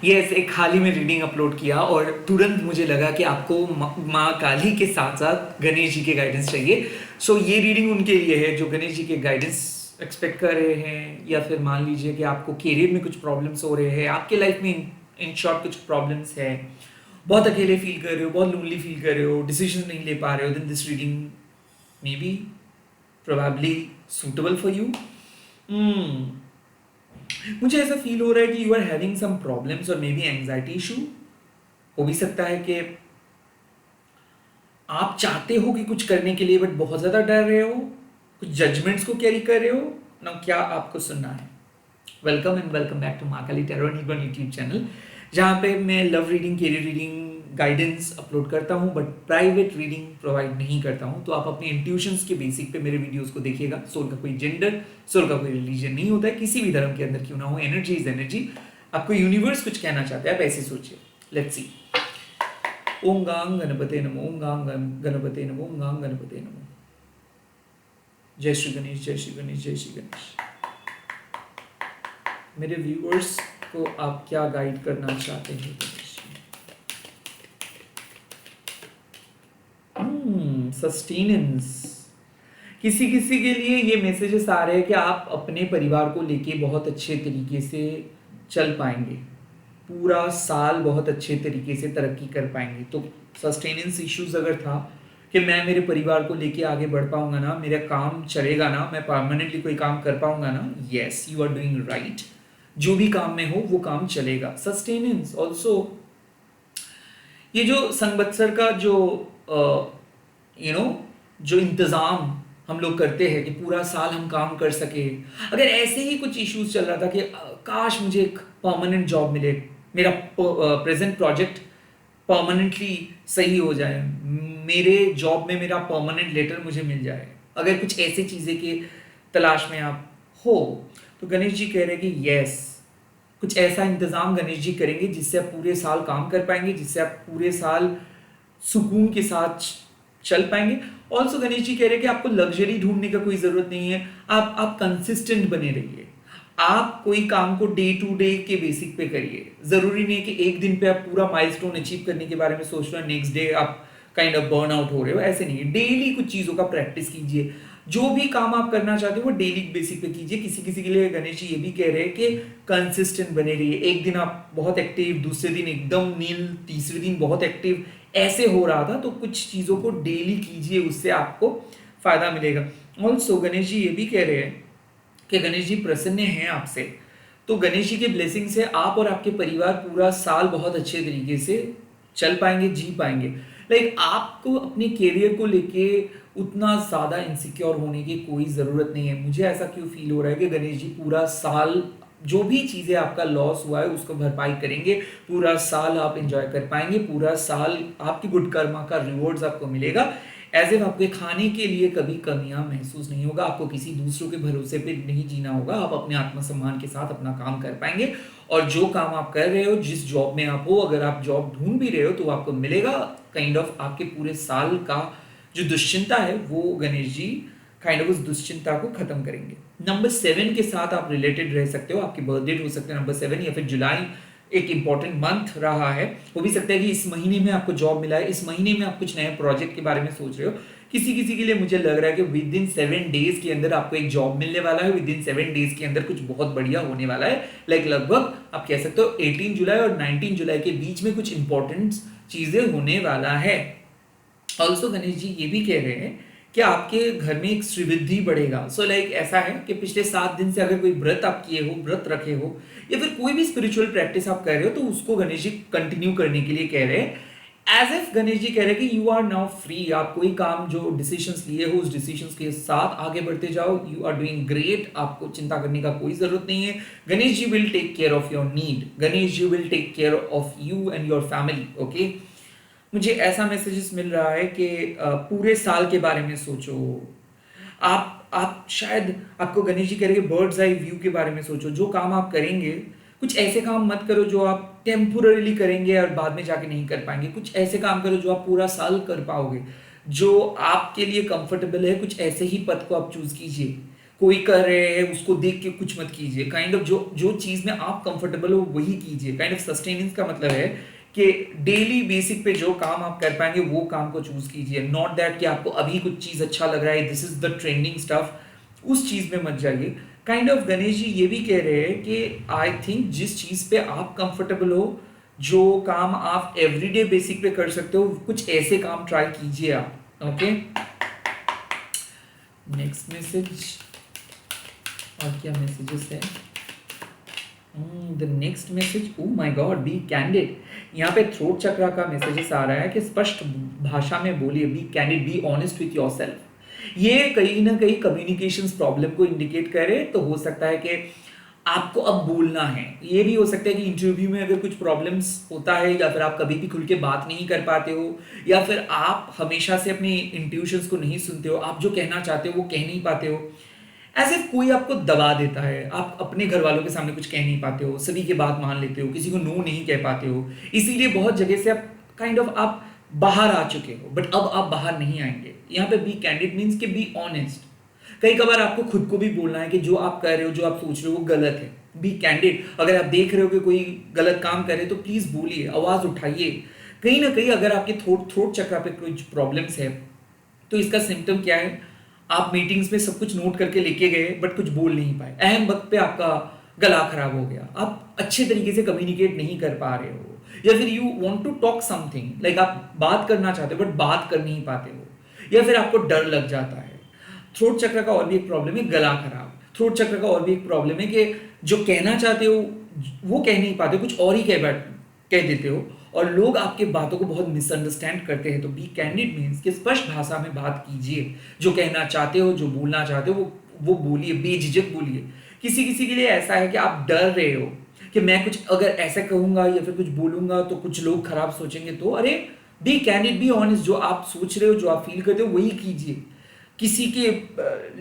Yes, एक हाल ही में reading upload किया और तुरंत मुझे लगा कि आपको माँ काली के साथ साथ गणेश जी के गाइडेंस चाहिए। सो ये रीडिंग उनके लिए है जो गणेश जी के गाइडेंस एक्सपेक्ट कर रहे हैं, या फिर मान लीजिए कि आपको करियर में कुछ प्रॉब्लम्स हो रहे हैं, आपके लाइफ में इन शॉर्ट कुछ प्रॉब्लम्स है, बहुत अकेले फील कर रहे हो, बहुत लोनली फील कर रहे हो, डिसीजन नहीं ले पा रहे हो, then this reading may be probably suitable for you. मुझे ऐसा फील हो रहा है कि you are having some problems और मे बी एंजाइटी इशू। हो भी सकता है कि आप चाहते हो कि कुछ करने के लिए बट बहुत ज़्यादा डर रहे हो, कुछ जजमेंट्स को कैरी कर रहे हो ना। क्या आपको सुनना है? Welcome and welcome back to Mahakali tarot YouTube channel, जहाँ पे मैं love reading, career reading, guidance upload करता हूँ बट प्राइवेट रीडिंग प्रोवाइड नहीं करता हूँ। तो आप अपने इंट्यूशंस के बेसिक पे मेरे वीडियोस को देखिएगा। सोल का कोई जेंडर, सोल का कोई रिलीजन नहीं होता है, किसी भी धर्म के अंदर क्यों ना हो, एनर्जी इज एनर्जी। आपको यूनिवर्स कुछ कहना चाहता है, आप ऐसे सोचिए। Let's see. ओम गांग गणपते नमो, ओम गांग गणपते नमो, ओम गांग गणपते नमो। जय श्री गणेश, जय श्री गणेश, जय श्री गणेश। मेरे व्यूअर्स को आप क्या गाइड करना चाहते हैं गणेश जी? सस्टेनेंस। किसी किसी के लिए ये मैसेजेस आ रहे हैं कि आप अपने परिवार को लेके बहुत अच्छे तरीके से चल पाएंगे, पूरा साल बहुत अच्छे तरीके से तरक्की कर पाएंगे। तो सस्टेनेंस इश्यूज अगर था कि मैं मेरे परिवार को लेके आगे बढ़ पाऊंगा ना, मेरा काम चलेगा ना, मैं परमानेंटली कोई काम कर पाऊंगा ना, yes you are doing right. जो भी काम में हो वो काम चलेगा। सस्टेनेंस ऑल्सो, ये जो संवत्सर का जो यू नो जो इंतज़ाम हम लोग करते हैं कि पूरा साल हम काम कर सके, अगर ऐसे ही कुछ इश्यूज चल रहा था कि काश मुझे एक परमानेंट जॉब मिले, मेरा प्रेजेंट प्रोजेक्ट परमानेंटली सही हो जाए, मेरे जॉब में मेरा परमानेंट लेटर मुझे मिल जाए, अगर कुछ ऐसी चीज़ें की तलाश में आप हो, तो गणेश जी कह रहे हैं कि यस, कुछ ऐसा इंतज़ाम गणेश जी करेंगे जिससे आप पूरे साल काम कर पाएंगे, जिससे आप पूरे साल सुकून के साथ चल पाएंगे। ऑल्सो गणेश जी कह रहे हैं कि आपको लग्जरी ढूंढने का कोई ज़रूरत नहीं है, आप कंसिस्टेंट बने रहिए। आप कोई काम को डे टू डे के बेसिक पे करिए। ज़रूरी नहीं है कि एक दिन पे आप पूरा माइलस्टोन अचीव करने के बारे में सोच रहे हो, नेक्स्ट डे आप काइंड ऑफ बर्न आउट हो रहे हो, ऐसे नहीं है। डेली कुछ चीज़ों का प्रैक्टिस कीजिए। जो भी काम आप करना चाहते हो वो डेली बेसिक पे कीजिए। किसी किसी के लिए गणेश जी ये भी कह रहे हैं कि कंसिस्टेंट बने रहिए। एक दिन आप बहुत एक्टिव, दूसरे दिन एकदम नील, तीसरे दिन बहुत एक्टिव, ऐसे हो रहा था। तो कुछ चीज़ों को डेली कीजिए, उससे आपको फायदा मिलेगा। ऑल्सो गणेश जी ये भी कह रहे हैं कि गणेश जी प्रसन्न हैं आपसे। तो गणेश जी के ब्लेसिंग से आप और आपके परिवार पूरा साल बहुत अच्छे तरीके से चल पाएंगे, जी पाएंगे। लाइक आपको अपने करियर को लेके उतना ज़्यादा इनसिक्योर होने की कोई ज़रूरत नहीं है। मुझे ऐसा क्यों फील हो रहा है कि गणेश जी पूरा साल जो भी चीज़ें आपका लॉस हुआ है उसको भरपाई करेंगे, पूरा साल आप एंजॉय कर पाएंगे, पूरा साल आपकी गुड कर्मा का रिवॉर्ड्स आपको मिलेगा। एज एफ आपके खाने के लिए कभी कमियां महसूस नहीं होगा, आपको किसी दूसरों के भरोसे पे नहीं जीना होगा, आप अपने आत्मसम्मान के साथ अपना काम कर पाएंगे। और जो काम आप कर रहे हो, जिस जॉब में आप हो, अगर आप जॉब ढूंढ भी रहे हो तो आपको मिलेगा। काइंड ऑफ आपके पूरे साल का जो दुश्चिंता है वो गणेश जी काइंड ऑफ उस दुश्चिंता को खत्म करेंगे। नंबर 7 के साथ आप रिलेटेड रह सकते हो, आपकी बर्थ डेट हो सकता है नंबर 7, या फिर जुलाई एक इंपॉर्टेंट मंथ रहा है। हो भी सकता है कि इस महीने में आपको जॉब मिला है, इस महीने में आप कुछ नए प्रोजेक्ट के बारे में सोच रहे हो। किसी किसी के लिए मुझे लग रहा है कि विद इन 7 डेज के अंदर आपको एक जॉब मिलने वाला है, विद इन 7 डेज के अंदर कुछ बहुत बढ़िया होने वाला है। लाइक लगभग आप कह सकते हो 18 जुलाई और 19 जुलाई के बीच में कुछ इंपॉर्टेंट चीजें होने वाला है। ऑल्सो गणेश जी ये भी कह रहे हैं कि आपके घर में एक श्रीवृद्धि बढ़ेगा। सो लाइक ऐसा है कि पिछले 7 दिन से अगर कोई व्रत आप किए हो, व्रत रखे हो, या फिर कोई भी स्पिरिचुअल प्रैक्टिस आप कर रहे हो, तो उसको गणेश जी कंटिन्यू करने के लिए कह रहे हैं। एज एफ गणेश जी कह रहे हैं कि यू आर नाउ फ्री। आप कोई काम जो डिसीजंस लिए हो उस डिसीजंस के साथ आगे बढ़ते जाओ। यू आर डूइंग ग्रेट, आपको चिंता करने का कोई जरूरत नहीं है। Ganesh ji will take care of your need, Ganesh ji will take care of you and your family. Okay, मुझे ऐसा मैसेजेस मिल रहा है कि पूरे साल के बारे में सोचो। आप शायद आपको गणेश जी कह रहे हैं बर्ड्स आई व्यू के बारे में सोचो। जो काम आप करेंगे, कुछ ऐसे काम मत करो जो आप टेम्पोररीली करेंगे और बाद में जाके नहीं कर पाएंगे। कुछ ऐसे काम करो जो आप पूरा साल कर पाओगे, जो आपके लिए कंफर्टेबल है। कुछ ऐसे ही पथ को आप चूज कीजिए। कोई कर रहे हैं उसको देख के कुछ मत कीजिए, काइंड ऑफ जो जो चीज में आप कंफर्टेबल हो वही कीजिए। काइंड ऑफ सस्टेनेंस का मतलब है कि डेली बेसिक पे जो काम आप कर पाएंगे वो काम को चूज कीजिए, नॉट दैट कि आपको अभी कुछ चीज अच्छा लग रहा है, this is the trending stuff, उस चीज में मत जाइए। काइंड ऑफ गणेश जी ये भी कह रहे हैं कि आई थिंक जिस चीज पे आप कंफर्टेबल हो, जो काम आप एवरीडे बेसिक पे कर सकते हो, कुछ ऐसे काम ट्राई कीजिए आप। ओके, नेक्स्ट मैसेज, और क्या मैसेजेस है? The next message, oh my God, be candid. यहाँ पे थ्रोट चक्रा का मैसेजेस आ रहा है कि स्पष्ट भाषा में बोलिए, be candid, be honest with yourself. ये कहीं ना कहीं कम्युनिकेशंस प्रॉब्लम को इंडिकेट करे, तो हो सकता है कि आपको अब बोलना है। ये भी हो सकता है कि इंटरव्यू में अगर कुछ प्रॉब्लम्स होता है, या फिर आप कभी भी खुल के बात नहीं कर पाते हो, या फिर आप हमेशा से अपनी इंट्यूशंस को नहीं सुनते हो, आप जो कहना चाहते हो वो कह नहीं पाते हो, ऐसे कोई आपको दबा देता है, आप अपने घर वालों के सामने कुछ कह नहीं पाते हो, सभी की बात मान लेते हो, किसी को नो नहीं कह पाते हो, इसीलिए बहुत जगह से आप काइंड ऑफ आप बाहर आ चुके हो, बट अब आप बाहर नहीं आएंगे। यहाँ पे बी कैंडिड मीन्स कि बी ऑनेस्ट। कई कबार आपको खुद को भी बोलना है कि जो आप कर रहे हो, जो आप सोच रहे हो वो गलत है। Be candid. अगर आप देख रहे हो कि कोई गलत काम करे तो प्लीज बोलिए, आवाज उठाइए। कहीं ना कहीं अगर आपके थ्रोट चक्र पे कोई प्रॉब्लम्स है तो इसका सिम्टम क्या है? आप मीटिंग्स में सब कुछ नोट करके लेके गए बट कुछ बोल नहीं पाए, अहम वक्त पे आपका गला खराब हो गया, आप अच्छे तरीके से कम्युनिकेट नहीं कर पा रहे हो, या फिर you want to talk something, like आप बात करना चाहते हो बट बात कर नहीं पाते हो, या फिर आपको डर लग जाता है। थ्रोट चक्र का और भी एक प्रॉब्लम है गला खराब। थ्रोट चक्र का और भी एक प्रॉब्लम है कि जो कहना चाहते हो वो कह नहीं पाते, कुछ और ही कह देते हो, और लोग आपके बातों को बहुत मिसअंडरस्टैंड करते हैं। तो बी कैंडिड मीन्स कि स्पष्ट भाषा में बात कीजिए, जो कहना चाहते हो, जो बोलना चाहते हो वो बोलिए, बेझिझक बोलिए। किसी किसी के लिए ऐसा है कि आप डर रहे हो कि मैं कुछ अगर ऐसा कहूंगा या फिर कुछ बोलूंगा तो कुछ लोग खराब सोचेंगे, तो अरे बी कैंडिड, बी ऑनेस्ट, जो आप सोच रहे हो, जो आप फील करते हो वही कीजिए। किसी के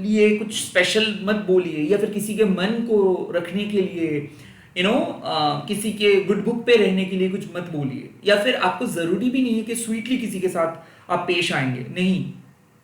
लिए कुछ स्पेशल मत बोलिए, या फिर किसी के मन को रखने के लिए किसी के गुड बुक पे रहने के लिए कुछ मत बोलिए, या फिर आपको जरूरी भी नहीं है कि स्वीटली किसी के साथ आप पेश आएंगे। नहीं,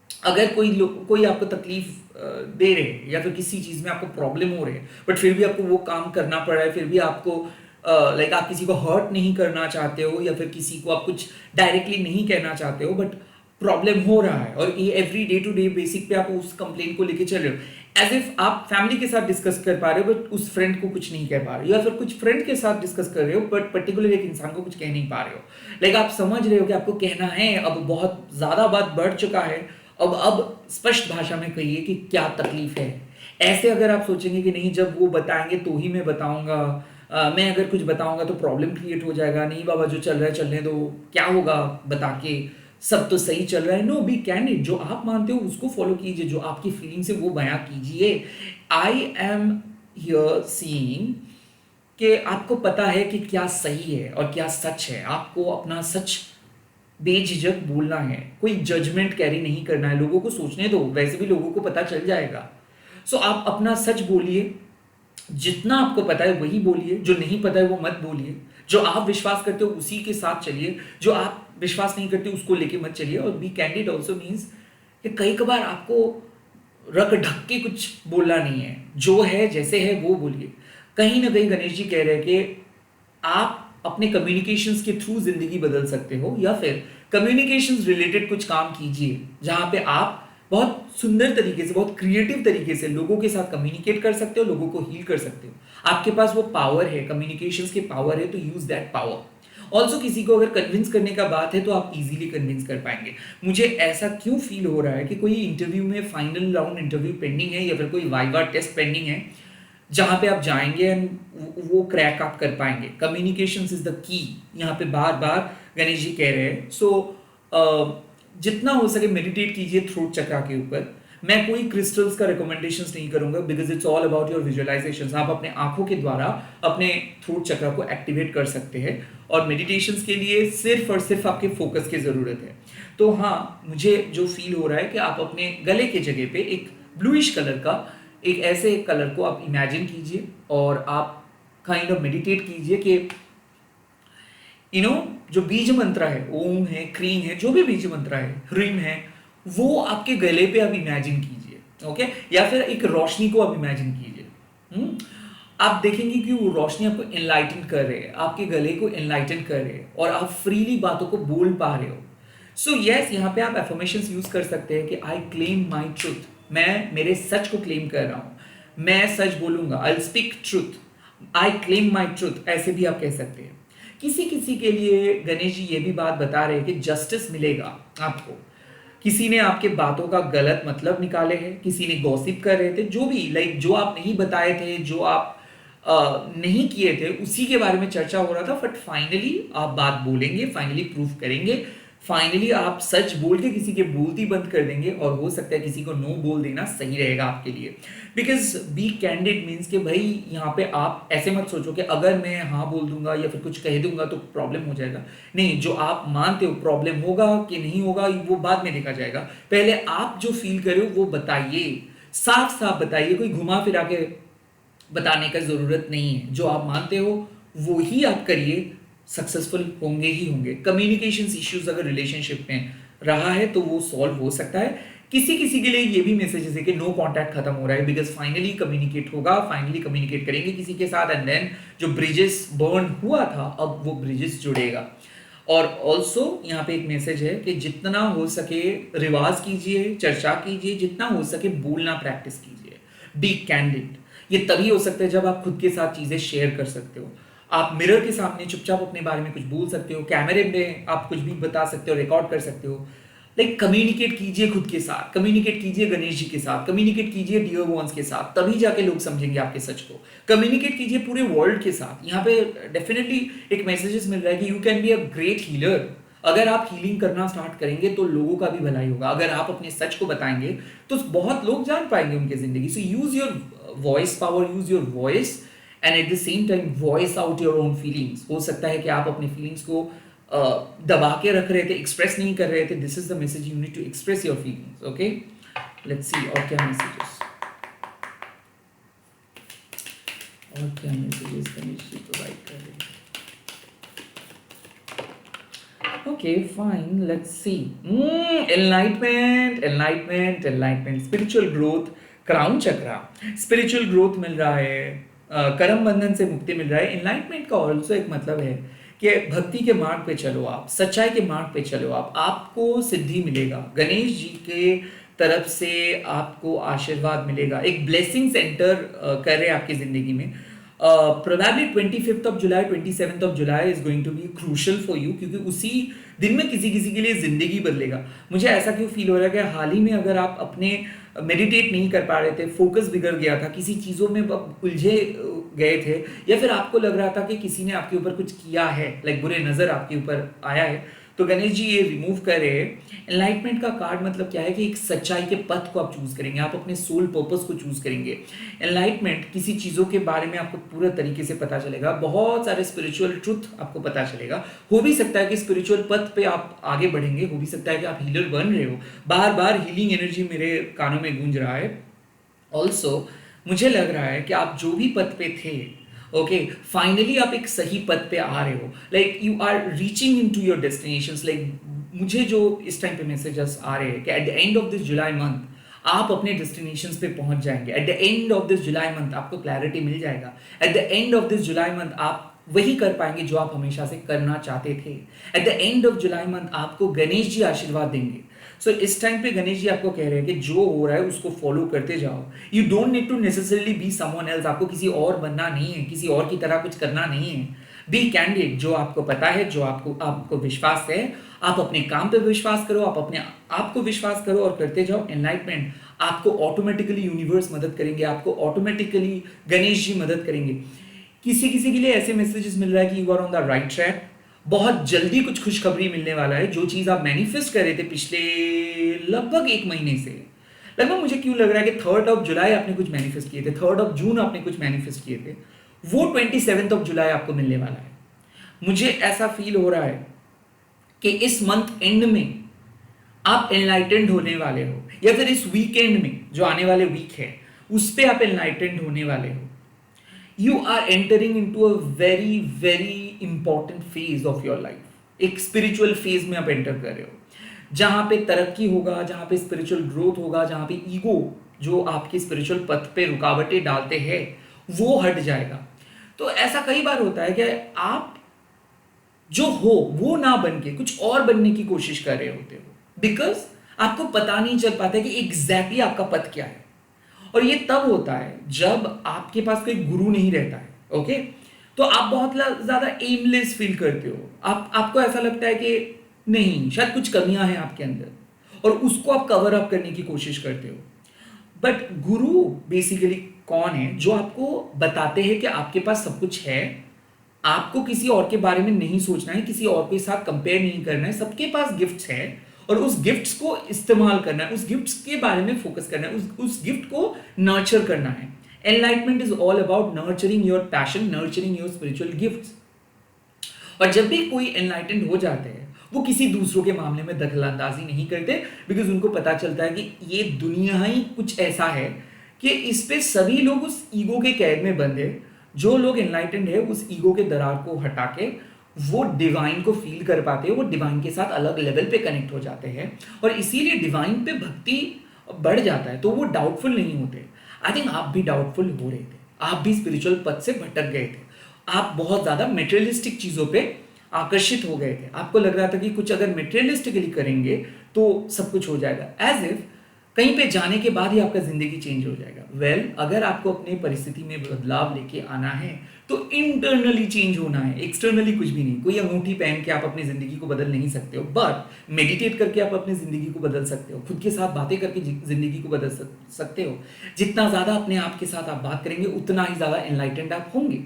अगर कोई आपको तकलीफ दे रहे हैं या फिर किसी चीज में आपको प्रॉब्लम हो रही है बट फिर भी आपको वो काम करना पड़ रहा है, फिर भी आपको लाइक आप किसी को हर्ट नहीं करना चाहते हो, या फिर किसी को आप कुछ डायरेक्टली नहीं कहना चाहते हो, बट प्रॉब्लम हो रहा है और ये every day to day basic पे आप उस कंप्लेन को लेके चल रहे हो, एज इफ आप फैमिली के साथ डिस्कस कर पा रहे हो बट उस फ्रेंड को कुछ नहीं कह पा रहे हो, या फिर कुछ फ्रेंड के साथ डिस्कस कर रहे हो बट पर्टिकुलर एक इंसान को कुछ कह नहीं पा रहे हो। लाइक आप समझ रहे हो कि आपको कहना है, अब बहुत ज्यादा बात बढ़ चुका है, अब स्पष्ट भाषा में कहिए कि क्या तकलीफ है। ऐसे अगर आप सोचेंगे कि नहीं जब वो बताएंगे तो ही मैं बताऊंगा, मैं अगर कुछ बताऊंगा तो प्रॉब्लम क्रिएट हो जाएगा, नहीं बाबा जो चल रहा है चलने दो, क्या होगा बता के, सब तो सही चल रहा है। नो, बी कैंडिड, जो आप मानते हो उसको फॉलो कीजिए, जो आपकी फीलिंग्स है वो बयां कीजिए। आई एम हियर सीइंग कि आपको पता है कि क्या सही है और क्या सच है, आपको अपना सच बेझिझक बोलना है, कोई जजमेंट कैरी नहीं करना है, लोगों को सोचने दो, वैसे भी लोगों को पता चल जाएगा। सो आप अपना सच बोलिए, जितना आपको पता है वही बोलिए, जो नहीं पता है वो मत बोलिए, जो आप विश्वास करते हो उसी के साथ चलिए, जो आप विश्वास नहीं करते उसको लेके मत चलिए। और बी कैंडिड ऑल्सो मीन्स कि कई कबार आपको रख ढक के कुछ बोलना नहीं है, जो है जैसे है वो बोलिए। कहीं ना कहीं गणेश जी कह रहे हैं कि आप अपने कम्युनिकेशंस के थ्रू जिंदगी बदल सकते हो, या फिर कम्युनिकेशंस रिलेटेड कुछ काम कीजिए जहां पे आप बहुत सुंदर तरीके से, बहुत क्रिएटिव तरीके से लोगों के साथ कम्युनिकेट कर सकते हो, लोगों को हील कर सकते हो। आपके पास वो पावर है, कम्युनिकेशंस की पावर है, तो यूज दैट पावर। ऑल्सो किसी को अगर कन्विंस करने का बात है तो आप इजीली कन्विंस कर पाएंगे। मुझे ऐसा क्यों फील हो रहा है कि कोई इंटरव्यू में फाइनल राउंड इंटरव्यू पेंडिंग है, या फिर कोई वाइवा टेस्ट पेंडिंग है जहां पे आप जाएंगे एंड वो क्रैक आप कर पाएंगे। कम्युनिकेशंस इज द की, यहाँ पे बार बार गणेश जी कह रहे हैं। सो जितना हो सके मेडिटेट कीजिए थ्रोट चक्र के ऊपर। मैं कोई क्रिस्टल्स का रिकमेंडेशंस नहीं करूंगा, because it's all about your visualisations. आप अपने आंखों के द्वारा अपने थ्रोट चक्र को एक्टिवेट कर सकते हैं, और मेडिटेशंस के लिए सिर्फ और सिर्फ आपके फोकस की जरूरत है। तो हाँ, मुझे जो फील हो रहा है कि आप अपने गले के जगह पे एक ब्लूइश कलर का एक ऐसे कलर को आप इमेजिन कीजिए, और आप काइंड ऑफ मेडिटेट कीजिए कि जो बीज मंत्र है, ओम है, क्रीम है, जो भी बीज मंत्र है, ह्रीम है, वो आपके गले पे आप इमेजिन कीजिए। ओके, या फिर एक रोशनी को आप इमेजिन कीजिए। आप देखेंगे कि वो रोशनी आपको एनलाइटन कर रहे हैं, आपके गले को एनलाइटन कर रहे हैं और आप फ्रीली बातों को बोल पा रहे हो। सो यस, यहाँ पे आप एफर्मेशंस यूज कर सकते हैं कि आई क्लेम माई ट्रूथ, मैं मेरे सच को क्लेम कर रहा हूँ, मैं सच बोलूंगा, I speak truth, I claim my truth, ऐसे भी आप कह सकते हैं। किसी किसी के लिए गणेश जी ये भी बात बता रहे हैं कि जस्टिस मिलेगा आपको। किसी ने आपके बातों का गलत मतलब निकाले हैं, किसी ने गॉसिप कर रहे थे, जो भी लाइक जो आप नहीं बताए थे, जो आप नहीं किए थे, उसी के बारे में चर्चा हो रहा था। बट फाइनली आप बात बोलेंगे, फाइनली प्रूफ करेंगे, फाइनली आप सच बोल के किसी के बोलती बंद कर देंगे और हो सकता है किसी को नो बोल देना सही रहेगा आपके लिए। बिकॉज बी कैंडिड मीन्स कि भाई यहाँ पे आप ऐसे मत सोचो कि अगर मैं हाँ बोल दूंगा या फिर कुछ कह दूंगा तो प्रॉब्लम हो जाएगा। नहीं, जो आप मानते हो प्रॉब्लम होगा कि नहीं होगा वो बाद में देखा जाएगा, पहले आप जो फील कर रहे हो वो बताइए, साफ साफ बताइए, कोई घुमा फिरा के बताने का जरूरत नहीं है। जो आप मानते हो वो ही आप करिए, सक्सेसफुल होंगे ही होंगे। कम्युनिकेशन इश्यूज अगर रिलेशनशिप में रहा है तो वो सॉल्व हो सकता है। किसी किसी के लिए ये भी मैसेजेस है कि नो कांटेक्ट खत्म हो रहा है, बिकॉज फाइनली कम्युनिकेट होगा, फाइनली कम्युनिकेट करेंगे किसी के साथ, एंड देन जो ब्रिजेस बर्न हुआ था अब वो ब्रिजेस जुड़ेगा। और ऑल्सो यहाँ पे एक मैसेज है कि जितना हो सके रिवाज कीजिए, चर्चा कीजिए, जितना हो सके बोलना प्रैक्टिस कीजिए, बी कैंडिड। ये तभी हो सकता है जब आप खुद के साथ चीजें शेयर कर सकते हो। आप मिरर के सामने चुपचाप अपने बारे में कुछ बोल सकते हो, कैमरे में आप कुछ भी बता सकते हो, रिकॉर्ड कर सकते हो। लाइक कम्युनिकेट कीजिए खुद के साथ, कम्युनिकेट कीजिए गणेश जी के साथ, कम्युनिकेट कीजिए डियर वंस के साथ, तभी जाके लोग समझेंगे आपके सच को। कम्युनिकेट कीजिए पूरे वर्ल्ड के साथ। यहाँ पे डेफिनेटली एक मैसेजेस मिल रहा है कि you can be a great healer. अगर आप हीलिंग करना स्टार्ट करेंगे तो लोगों का भी भलाई होगा। अगर आप अपने सच को बताएंगे तो बहुत लोग जान पाएंगे उनकी जिंदगी। So use your voice power, use your voice and at the same time voice out your own feelings. हो सकता है कि आप अपनी फीलिंग्स को दबा के रख रहे थे, एक्सप्रेस नहीं कर रहे थे। This is the message, you need to express your feelings. Okay, let's see और क्या मैसेजेस, और क्या मैसेजेस गणेश जी प्रोवाइड कर रहे हैं। Okay, fine. Let's see. Enlightenment, enlightenment, enlightenment. Spiritual growth, crown chakra. Spiritual growth मिल रहा है, कर्म बंधन से मुक्ति मिल रहा है। Enlightenment का ऑल्सो एक मतलब है कि भक्ति के मार्ग पे चलो आप, सच्चाई के मार्ग पे चलो आप, आपको सिद्धि मिलेगा। गणेश जी के तरफ से आपको आशीर्वाद मिलेगा, एक ब्लेसिंग सेंटर कर रहे हैं आपकी जिंदगी में। Probably 25th of July, 27th of July is going to be crucial for you, क्योंकि उसी दिन में किसी किसी के लिए जिंदगी बदलेगा। मुझे ऐसा क्यों फील हो रहा है कि हाल ही में अगर आप अपने मेडिटेट नहीं कर पा रहे थे, फोकस बिगड़ गया था, किसी चीज़ों में उलझे गए थे, या फिर आपको लग रहा था कि किसी ने आपके ऊपर कुछ किया है, लाइक बुरे नज़र आपके ऊपर आया है, तो गणेश जी ये रिमूव कर रहे हैं। एनलाइटमेंट का कार्ड मतलब क्या है कि एक सच्चाई के पथ को आप चूज करेंगे, आप अपने सोल पर्पस को चूज करेंगे। एनलाइटमेंट किसी चीज़ों के बारे में आपको पूरा तरीके से पता चलेगा, बहुत सारे स्पिरिचुअल ट्रुथ आपको पता चलेगा। हो भी सकता है कि स्पिरिचुअल पथ पे आप आगे बढ़ेंगे, हो भी सकता है कि आप हीलर बन रहे हो। बार बार हीलिंग एनर्जी मेरे कानों में गूंज रहा है। ऑल्सो मुझे लग रहा है कि आप जो भी पथ पे थे, ओके, फाइनली आप एक सही पथ पे आ रहे हो, like you are reaching in to your destinations. Like मुझे जो इस टाइम पे मैसेजेस आ रहे हैं कि eight the end of this July month आप अपने डेस्टिनेशंस पे पहुंच जाएंगे। Eight the end of this July month आपको क्लैरिटी मिल जाएगा। Eight the end of this July month आप वही कर पाएंगे जो आप हमेशा से करना चाहते थे। Eight the end of July month आपको गणेश जी आशीर्वाद देंगे। सो इस टाइम पे गणेश जी आपको कह रहे हैं कि जो हो रहा है उसको फॉलो करते जाओ। You don't need to necessarily be someone else. आपको किसी और बनना नहीं है, किसी और की तरह कुछ करना नहीं है। बी कैंडिड, जो आपको पता है, जो आपको विश्वास है, आप अपने काम पे विश्वास करो, आप अपने आप को विश्वास करो और करते जाओ। एनलाइटमेंट आपको ऑटोमेटिकली यूनिवर्स मदद करेंगे, आपको ऑटोमेटिकली गणेश जी मदद करेंगे। किसी किसी के लिए ऐसे मैसेजेस मिल रहा है कि you are on the right track. बहुत जल्दी कुछ खुशखबरी मिलने वाला है। जो चीज़ आप मैनिफेस्ट कर रहे थे पिछले लगभग एक महीने से, लगभग मुझे क्यों लग रहा है कि 3rd ऑफ जुलाई आपने कुछ मैनिफेस्ट किए थे, 3rd ऑफ जून आपने कुछ मैनिफेस्ट किए थे, वो 27th ऑफ जुलाई आपको मिलने वाला है। मुझे ऐसा फील हो रहा है कि इस मंथ एंड में आप एनलाइटेंड होने वाले हो, या फिर इस वीकेंड में जो आने वाले वीक है उस पे आप एनलाइटेंड होने वाले हो। You are entering into a very very important phase of your life. एक स्पिरिचुअल फेज में आप एंटर कर रहे हो, जहां पे तरक्की होगा, जहां पे स्पिरिचुअल ग्रोथ होगा, जहां पे ईगो जो आपके स्पिरिचुअल पथ पे रुकावटें डालते हैं वो हट जाएगा। तो ऐसा कई बार होता है कि आप जो हो वो ना बन के कुछ और बनने की कोशिश कर रहे होते हो, बिकॉज आपको पता नहीं चल पाता कि एग्जैक्टली आपका पथ क्या है। और ये तब होता है जब आपके पास कोई गुरु नहीं रहता है। ओके, तो आप बहुत ज्यादा एमलेस फील करते हो। आपको ऐसा लगता है कि नहीं, शायद कुछ कमियां हैं आपके अंदर और उसको आप कवर अप करने की कोशिश करते हो। बट गुरु बेसिकली कौन है? जो आपको बताते हैं कि आपके पास सब कुछ है, आपको किसी और के बारे में नहीं सोचना है, किसी और के साथ कंपेयर नहीं करना है, सबके पास गिफ्ट्स है और उस गिफ्ट्स को इस्तेमाल करना है, उस गिफ्ट्स के बारे में फोकस करना है, उस गिफ्ट को नर्चर करना है। Enlightenment is all about nurturing your passion, nurturing your spiritual gifts. और जब भी कोई एनलाइटेंड हो जाते हैं वो किसी दूसरों के मामले में दखलंदाजी नहीं करते, बिकॉज उनको पता चलता है कि ये दुनिया ही कुछ ऐसा है कि इस पे सभी लोग उस ईगो के कैद में बंद है। जो लोग एनलाइटेंड है उस ईगो के दरार को हटा के वो डिवाइन को फील कर पाते हैं, वो डिवाइन के साथ अलग लेवल पे कनेक्ट हो जाते हैं और इसीलिए डिवाइन पे भक्ति बढ़ जाता है, तो वो डाउटफुल नहीं होते। आई थिंक आप भी डाउटफुल हो रहे थे, आप भी स्पिरिचुअल पथ से भटक गए थे, आप बहुत ज़्यादा मेटेरियलिस्टिक चीज़ों पे आकर्षित हो गए थे। आपको लग रहा था कि कुछ अगर मेटेरियलिस्टिकली करेंगे तो सब कुछ हो जाएगा, एज इफ कहीं पे जाने के बाद ही आपका जिंदगी चेंज हो जाएगा। वेल, अगर आपको अपनी परिस्थिति में बदलाव लेके आना है तो इंटरनली चेंज होना है, एक्सटर्नली कुछ भी नहीं। कोई अंगूठी पहन के आप अपनी जिंदगी को बदल नहीं सकते हो, बट मेडिटेट करके आप अपनी जिंदगी को बदल सकते हो, खुद के साथ बातें करके जिंदगी को बदल सकते हो। जितना ज्यादा अपने आप के साथ आप बात करेंगे उतना ही ज्यादा एनलाइटेंड आप होंगे।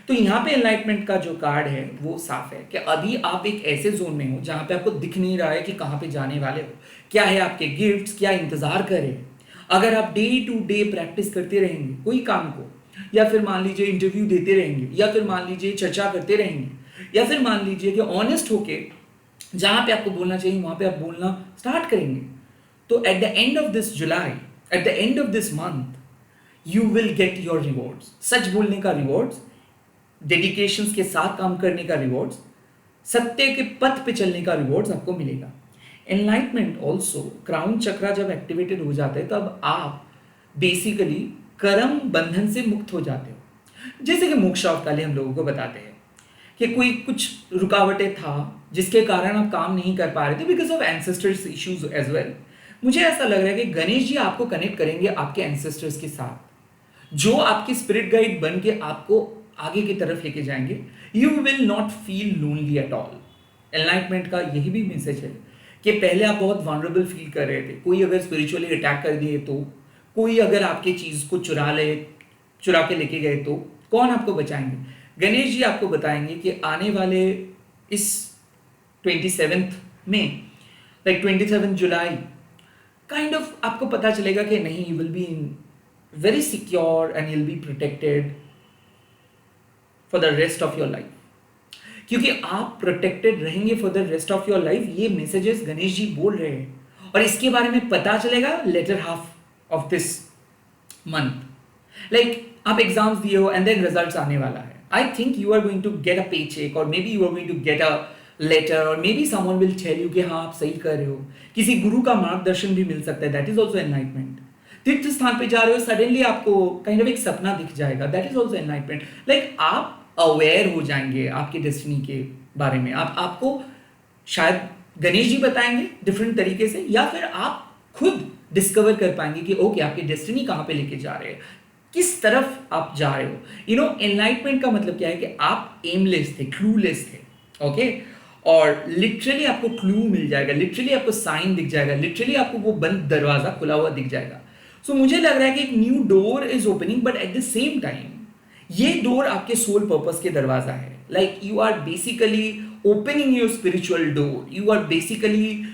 तो यहाँ पे एनलाइटमेंट का जो कार्ड है वो साफ है कि अभी आप एक ऐसे जोन में हो जहां पे आपको दिख नहीं रहा है कि कहाँ पे जाने वाले हो, क्या है आपके गिफ्ट्स, क्या इंतजार कर रहे हैं। अगर आप डे टू डे प्रैक्टिस करते रहेंगे कोई काम को, या फिर मान लीजिए इंटरव्यू देते रहेंगे, या फिर मान लीजिए चर्चा करते रहेंगे, या फिर मान लीजिए कि ऑनेस्ट होके जहां पे आपको बोलना चाहिए वहां पे आप बोलना स्टार्ट करेंगे, तो at the end of this July, at the end of this month you will get your rewards. सच बोलने का रिवॉर्ड्स, डेडिकेशन के साथ काम करने का रिवॉर्ड्स, सत्य के पथ पे चलने का रिवॉर्ड्स आपको मिलेगा। एनलाइटमेंट ऑल्सो, क्राउन चक्रा जब एक्टिवेटेड हो जाता है तब आप बेसिकली कर्म बंधन से मुक्त हो जाते हो। जैसे कि मोक्षावताली हम लोगों को बताते हैं कि कोई कुछ रुकावटें था जिसके कारण आप काम नहीं कर पा रहे थे because of ancestors issues as well. मुझे ऐसा लग रहा है कि गणेश जी आपको कनेक्ट करेंगे आपके एंसेस्टर्स के साथ, जो आपकी स्पिरिट गाइड बन के आपको आगे की तरफ लेके जाएंगे। You will not feel lonely at all. Enlightenment का यही भी मैसेज है कि पहले आप बहुत वनरेबल फील कर रहे थे, कोई अगर स्पिरिचुअली अटैक कर दिए तो, कोई अगर आपकी चीज को चुरा के लेके गए तो कौन आपको बचाएंगे? गणेश जी आपको बताएंगे कि आने वाले इस 27th में, लाइक 27 जुलाई काइंड ऑफ आपको पता चलेगा कि नहीं, you will be in very secure and you will be protected for the rest of your life. क्योंकि आप प्रोटेक्टेड रहेंगे for the rest of your life, ये मैसेजेस गणेश जी बोल रहे हैं और इसके बारे में पता चलेगा later half of this month. Like आप एग्जाम्स दिए हो एंड देन रिजल्ट्स आने वाला है। I think you are going to get a पे चेक, और maybe you are going to get a letter, और maybe someone will tell you कि हाँ आप सही कर रहे हो। किसी गुरु का मार्गदर्शन भी मिल सकता है, दैट इज ऑल्सो एनलाइटमेंट। तीर्थ स्थान पे जा रहे हो, सडनली आपको काइंड ऑफ एक सपना दिख जाएगा, that is also enlightenment. Like आप अवेयर हो जाएंगे आपके डेस्टिनी के बारे में। आपको शायद गणेश जी बताएंगे डिफरेंट तरीके से, या फिर आप खुद डिस्कवर कर पाएंगे कि ओके आपकी डेस्टिनी कहाँ पे लेके जा रहे हैं, किस तरफ आप जा रहे हो। यू नो, एनलाइटमेंट का मतलब क्या है कि आप एमलेस थे, क्लूलेस थे, ओके और लिटरली आपको क्लू मिल जाएगा, लिटरली आपको साइन दिख जाएगा, लिटरली आपको वो बंद दरवाजा खुला हुआ दिख जाएगा। सो मुझे लग रहा है कि एक new door is opening, but at the same time ये डोर आपके सोल पर्पस के दरवाजा है। Like you are basically opening your spiritual door, you are basically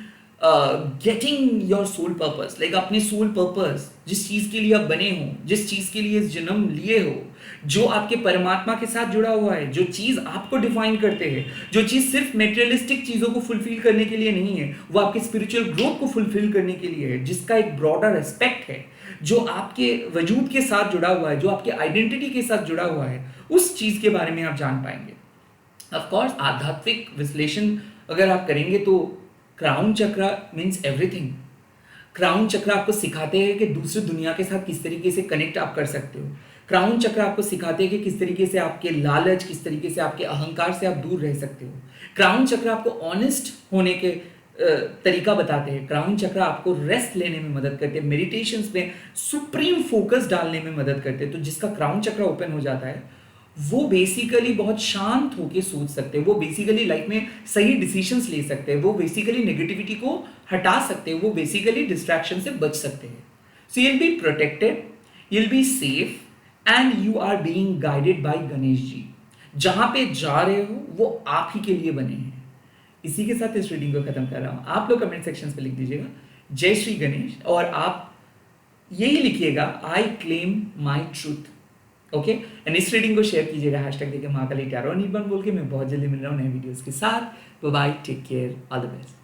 getting your soul purpose. Like अपने सोल पर्पस, जिस चीज के लिए आप बने हो, जिस चीज के लिए जन्म लिए हो, जो आपके परमात्मा के साथ जुड़ा हुआ है, जो चीज आपको डिफाइन करते हैं, जो चीज सिर्फ मेटेरियलिस्टिक चीजों को फुलफिल करने के लिए नहीं है, वो आपके स्पिरिचुअल ग्रोथ को फुलफिल करने के लिए है, जिसका एक ब्रॉडर एस्पेक्ट है, जो आपके वजूद के साथ जुड़ा हुआ है, जो आपके आइडेंटिटी के साथ जुड़ा हुआ है, उस चीज के बारे में आप जान पाएंगे। ऑफ कोर्स आध्यात्मिक विश्लेषण अगर आप करेंगे तो क्राउन चक्र मीन्स एवरीथिंग। क्राउन चक्र आपको सिखाते हैं कि दूसरी दुनिया के साथ किस तरीके से कनेक्ट आप कर सकते हो। क्राउन चक्र आपको सिखाते हैं कि किस तरीके से आपके लालच, किस तरीके से आपके अहंकार से आप दूर रह सकते हो। क्राउन चक्र आपको ऑनेस्ट होने के तरीका बताते हैं। क्राउन चक्र आपको रेस्ट लेने में मदद करते हैं, मेडिटेशंस में सुप्रीम फोकस डालने में मदद करते हैं। तो जिसका क्राउन चक्र ओपन हो जाता है वो बेसिकली बहुत शांत होके सोच सकते हैं, वो बेसिकली लाइफ में सही डिसीजंस ले सकते हैं, वो बेसिकली नेगेटिविटी को हटा सकते हैं, वो बेसिकली डिस्ट्रैक्शन से बच सकते हैं। So you will be protected, you will be safe and you are being guided by Ganesh ji. जहां पे जा रहे हो वो आप ही के लिए बने हैं। इसी के साथ इस रीडिंग को खत्म कर रहा हूं। आप लोग कमेंट सेक्शन पे लिख दीजिएगा जय श्री गणेश, और आप यही लिखिएगा I claim my truth. Okay, and इस रीडिंग को शेयर कीजिएगा हैशटैग देके महाकाली टैरो बोल के। मैं बहुत जल्दी मिल रहा हूँ नए वीडियोस के साथ। Bye bye, take care, all the best.